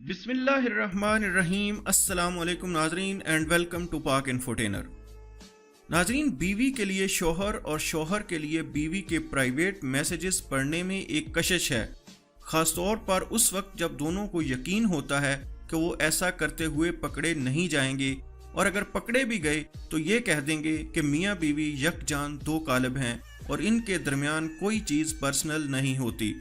बिस्मिल्लाहिर्रहमानिर्रहीम। अस्सलाम वालेकुम नाजरीन एंड वेलकम टू पाक इन्फोटेनर। नाजरीन, बीवी के लिए शोहर और शोहर के लिए बीवी के प्राइवेट मैसेजेस पढ़ने में एक कशिश है, ख़ासतौर पर उस वक्त जब दोनों को यकीन होता है कि वो ऐसा करते हुए पकड़े नहीं जाएंगे, और अगर पकड़े भी गए तो ये कह देंगे कि मियाँ बीवी यकजान दो कालब हैं और इनके दरमियान कोई चीज़ पर्सनल नहीं होती।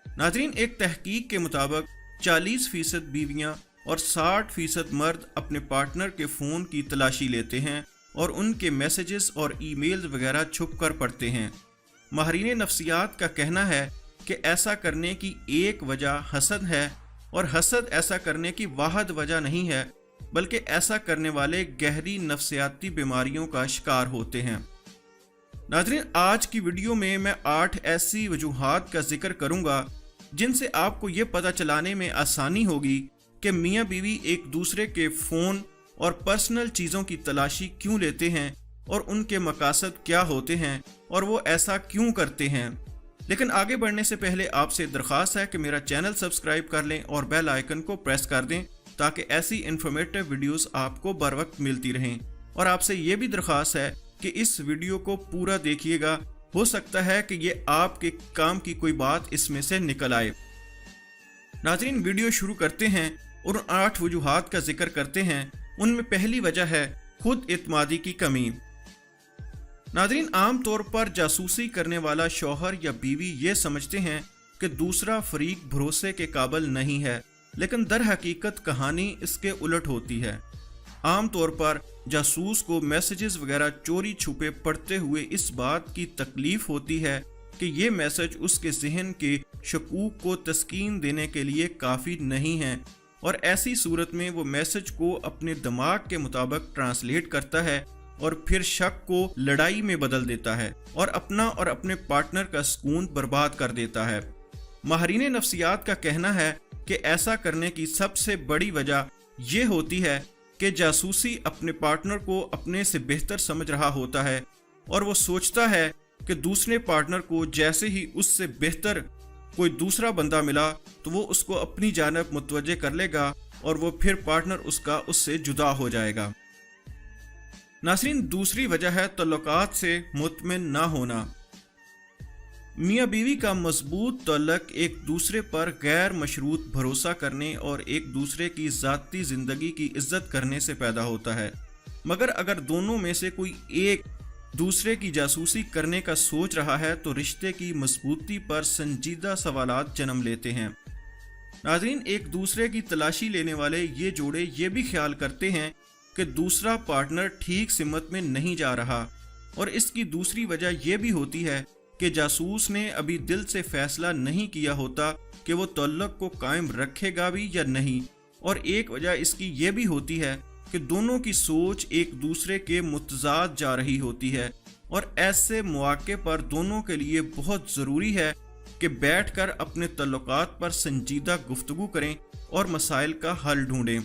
नाजरीन, एक तहकीक के मुताबिक 40% बीवियां और 60% मर्द अपने पार्टनर के फ़ोन की तलाशी लेते हैं और उनके मैसेजेस और ईमेल्स वगैरह छुप कर पढ़ते हैं। माहिरीन नफ्सियात का कहना है कि ऐसा करने की एक वजह हसद है, और हसद ऐसा करने की वाहद वजह नहीं है, बल्कि ऐसा करने वाले गहरी नफ्सियाती बीमारियों का शिकार होते हैं। नाज़रीन, आज की वीडियो में मैं 8 ऐसी वजूहात का जिक्र करूंगा जिनसे आपको ये पता चलाने में आसानी होगी कि मियाँ बीवी एक दूसरे के फ़ोन और पर्सनल चीज़ों की तलाशी क्यों लेते हैं और उनके मकासद क्या होते हैं और वो ऐसा क्यों करते हैं। लेकिन आगे बढ़ने से पहले आपसे दरख्वास्त है कि मेरा चैनल सब्सक्राइब कर लें और बेल आइकन को प्रेस कर दें ताकि ऐसी इन्फॉर्मेटिव वीडियोस आपको बर वक्त मिलती रहें। और आपसे ये भी दरख्वास्त है कि इस वीडियो को पूरा देखिएगा, हो सकता है कि ये आपके काम की कोई बात इसमें से निकल आए। नाज़रीन, वीडियो शुरू करते हैं और 8 वजूहात का जिक्र करते हैं। उनमें पहली वजह है खुद इत्मादी की कमी। नाज़रीन, आम तौर पर जासूसी करने वाला शौहर या बीवी ये समझते हैं कि दूसरा फरीक भरोसे के काबिल नहीं है, लेकिन दर हकीकत कहानी इसके उलट होती है। आम तौर पर जासूस को मैसेजेस वगैरह चोरी छुपे पढ़ते हुए इस बात की तकलीफ होती है कि ये मैसेज उसके जहन के शकूक को तस्कीन देने के लिए काफ़ी नहीं है, और ऐसी सूरत में वो मैसेज को अपने दिमाग के मुताबिक ट्रांसलेट करता है और फिर शक को लड़ाई में बदल देता है और अपना और अपने पार्टनर का सुकून बर्बाद कर देता है। माहिरीन नफ्सियात का कहना है कि ऐसा करने की सबसे बड़ी वजह यह होती है कि जासूसी अपने पार्टनर को अपने से बेहतर समझ रहा होता है, और वो सोचता है कि दूसरे पार्टनर को जैसे ही उससे बेहतर कोई दूसरा बंदा मिला तो वो उसको अपनी जानब मुतवज्जे कर लेगा और वो फिर पार्टनर उसका उससे जुदा हो जाएगा। नाज़रीन, दूसरी वजह है तल्लुकात से मुतमिन ना होना। मियाँ बीवी का मजबूत तल्लक एक दूसरे पर गैर मशरूत भरोसा करने और एक दूसरे की ज़ाती ज़िंदगी की इज्जत करने से पैदा होता है, मगर अगर दोनों में से कोई एक दूसरे की जासूसी करने का सोच रहा है तो रिश्ते की मजबूती पर संजीदा सवालात जन्म लेते हैं। नाज़रीन, एक दूसरे की तलाशी लेने वाले ये जोड़े ये भी ख्याल करते हैं कि दूसरा पार्टनर ठीक सिमत में नहीं जा रहा, और इसकी दूसरी वजह यह भी होती है कि जासूस ने अभी दिल से फैसला नहीं किया होता कि वो तल्लक को कायम रखेगा भी या नहीं, और एक वजह इसकी ये भी होती है कि दोनों की सोच एक दूसरे के मुतजाद जा रही होती है, और ऐसे मौके पर दोनों के लिए बहुत ज़रूरी है कि बैठकर अपने तल्लुकात पर संजीदा गुफ्तगू करें और मसाइल का हल ढूंढें।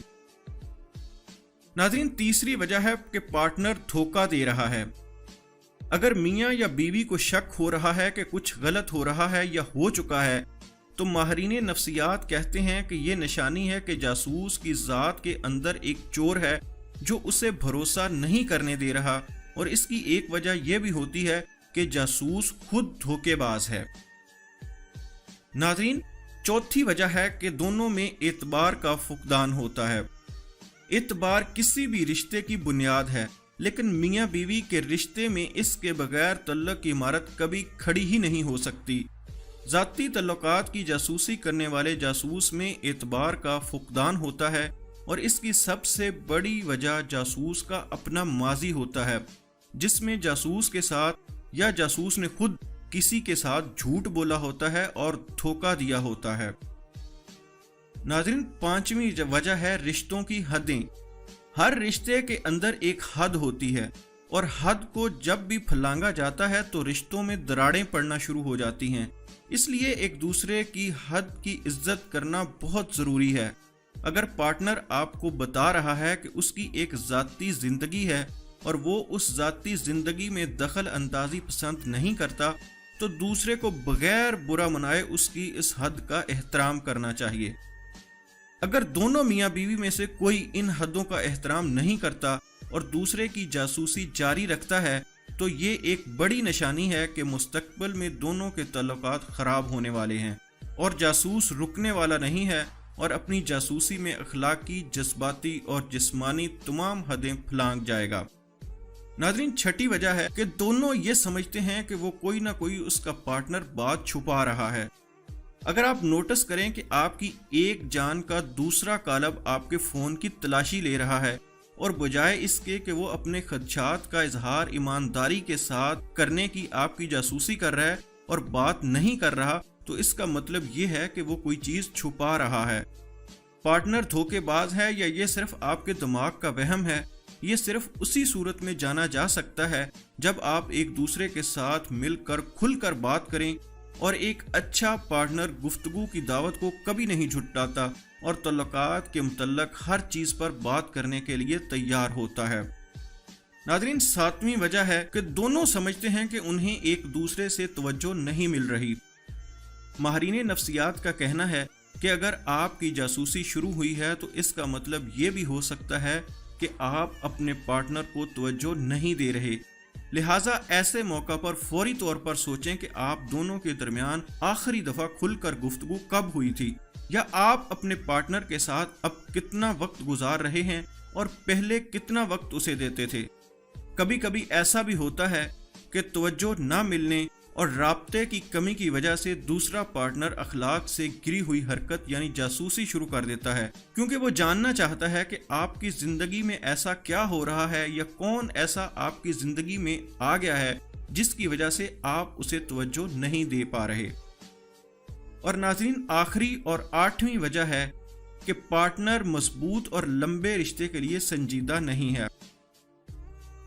नाज़रीन, तीसरी वजह है कि पार्टनर धोखा दे रहा है। अगर मियाँ या बीवी को शक हो रहा है कि कुछ गलत हो रहा है या हो चुका है, तो माहिरीन नफ्सियात कहते हैं कि ये निशानी है कि जासूस की ज़ात के अंदर एक चोर है जो उसे भरोसा नहीं करने दे रहा, और इसकी एक वजह यह भी होती है कि जासूस खुद धोखेबाज है। नाज़रीन, चौथी वजह है कि दोनों में एतबार का फुकदान होता है। एतबार किसी भी रिश्ते की बुनियाद है, लेकिन मियाँ बीवी के रिश्ते में इसके बगैर तल्लक की इमारत कभी खड़ी ही नहीं हो सकती। ज़ाती तल्लुकात की जासूसी करने वाले जासूस में एतबार का फुकदान होता है, और इसकी सबसे बड़ी वजह जासूस का अपना माजी होता है, जिसमें जासूस के साथ या जासूस ने खुद किसी के साथ झूठ बोला होता है और धोखा दिया होता है। नाज़रीन, पांचवी वजह है रिश्तों की हदें। हर रिश्ते के अंदर एक हद होती है, और हद को जब भी फलांगा जाता है तो रिश्तों में दरारें पड़ना शुरू हो जाती हैं। इसलिए एक दूसरे की हद की इज्जत करना बहुत ज़रूरी है। अगर पार्टनर आपको बता रहा है कि उसकी एक ज़ाती ज़िंदगी है और वो उस ज़ाती ज़िंदगी में दखल अंदाजी पसंद नहीं करता, तो दूसरे को बगैर बुरा मनाए उसकी इस हद का एहतराम करना चाहिए। अगर दोनों मियाँ बीवी में से कोई इन हदों का एहतराम नहीं करता और दूसरे की जासूसी जारी रखता है तो ये एक बड़ी निशानी है कि मुस्तकबिल में दोनों के तल्लुकात ख़राब होने वाले हैं और जासूस रुकने वाला नहीं है और अपनी जासूसी में अखलाकी, जज्बाती और जिस्मानी तमाम हदें फलांग जाएगा। नाज़रीन, छठी वजह है कि दोनों ये समझते हैं कि वो कोई ना कोई उसका पार्टनर बात छुपा रहा है। अगर आप नोटिस करें कि आपकी एक जान का दूसरा कालब आपके फ़ोन की तलाशी ले रहा है और बजाय इसके कि वो अपने खदशात का इजहार ईमानदारी के साथ करने की आपकी जासूसी कर रहा है और बात नहीं कर रहा, तो इसका मतलब ये है कि वो कोई चीज़ छुपा रहा है। पार्टनर धोखेबाज है या ये सिर्फ आपके दिमाग का वहम है, ये सिर्फ उसी सूरत में जाना जा सकता है जब आप एक दूसरे के साथ मिलकर खुलकर बात करें और एक अच्छा पार्टनर गुफ्तगू की दावत को कभी नहीं झुटलाता और तल्लुकात के मुतल्लक हर चीज़ पर बात करने के लिए तैयार होता है। नाज़रीन, सातवीं वजह है कि दोनों समझते हैं कि उन्हें एक दूसरे से तवज्जो नहीं मिल रही। माहिरीन नफ्सियात का कहना है कि अगर आपकी जासूसी शुरू हुई है तो इसका मतलब ये भी हो सकता है कि आप अपने पार्टनर को तवज्जो नहीं दे रहे। लिहाजा ऐसे मौका पर फौरी तौर पर सोचें कि आप दोनों के दरमियान आखिरी दफ़ा खुलकर गुफ्तगू कब हुई थी, या आप अपने पार्टनर के साथ अब कितना वक्त गुजार रहे हैं और पहले कितना वक्त उसे देते थे। कभी कभी ऐसा भी होता है कि तवज्जो ना मिलने और राब्ते की कमी की वजह से दूसरा पार्टनर अखलाक से गिरी हुई हरकत यानी जासूसी शुरू कर देता है, क्योंकि वो जानना चाहता है कि आपकी ज़िंदगी में ऐसा क्या हो रहा है या कौन ऐसा आपकी ज़िंदगी में आ गया है जिसकी वजह से आप उसे तवज्जो नहीं दे पा रहे। और नाज़रीन, आखिरी और आठवीं वजह है कि पार्टनर मजबूत और लंबे रिश्ते के लिए संजीदा नहीं है।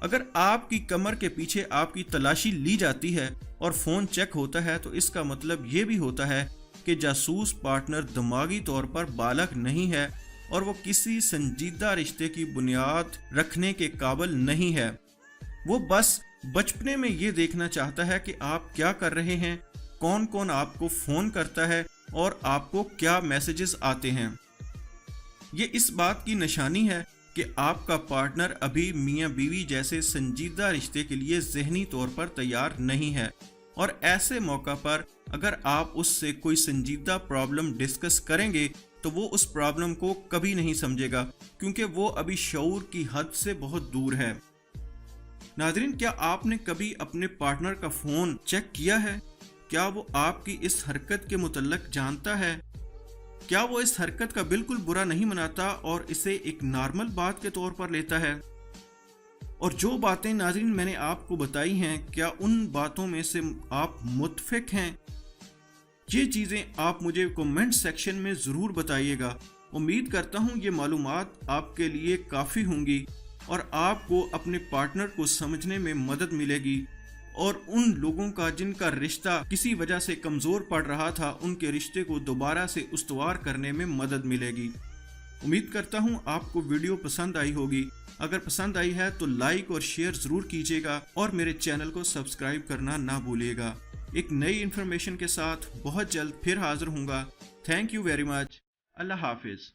अगर आपकी कमर के पीछे आपकी तलाशी ली जाती है और फ़ोन चेक होता है तो इसका मतलब ये भी होता है कि जासूस पार्टनर दिमागी तौर पर बालग नहीं है और वो किसी संजीदा रिश्ते की बुनियाद रखने के काबिल नहीं है। वो बस बचपने में ये देखना चाहता है कि आप क्या कर रहे हैं, कौन कौन आपको फ़ोन करता है और आपको क्या मैसेजेस आते हैं। ये इस बात की निशानी है कि आपका पार्टनर अभी मियाँ बीवी जैसे संजीदा रिश्ते के लिए ज़हनी तौर पर तैयार नहीं है, और ऐसे मौका पर अगर आप उससे कोई संजीदा प्रॉब्लम डिस्कस करेंगे तो वो उस प्रॉब्लम को कभी नहीं समझेगा, क्योंकि वो अभी शऊर की हद से बहुत दूर है। नाज़रीन, क्या आपने कभी अपने पार्टनर का फ़ोन चेक किया है? क्या वो आपकी इस हरकत के मुतल्लक जानता है? क्या वो इस हरकत का बिल्कुल बुरा नहीं मनाता और इसे एक नॉर्मल बात के तौर पर लेता है? और जो बातें नाज़रीन मैंने आपको बताई हैं, क्या उन बातों में से आप मुत्फिक हैं? ये चीज़ें आप मुझे कमेंट सेक्शन में ज़रूर बताइएगा। उम्मीद करता हूँ ये मालूमात आपके लिए काफ़ी होंगी और आपको अपने पार्टनर को समझने में मदद मिलेगी और उन लोगों का जिनका रिश्ता किसी वजह से कमज़ोर पड़ रहा था, उनके रिश्ते को दोबारा से उस्तवार करने में मदद मिलेगी। उम्मीद करता हूँ आपको वीडियो पसंद आई होगी। अगर पसंद आई है तो लाइक और शेयर ज़रूर कीजिएगा और मेरे चैनल को सब्सक्राइब करना ना भूलिएगा। एक नई इन्फॉर्मेशन के साथ बहुत जल्द फिर हाज़िर होऊंगा। Thank you very much. अल्लाह हाफिज़।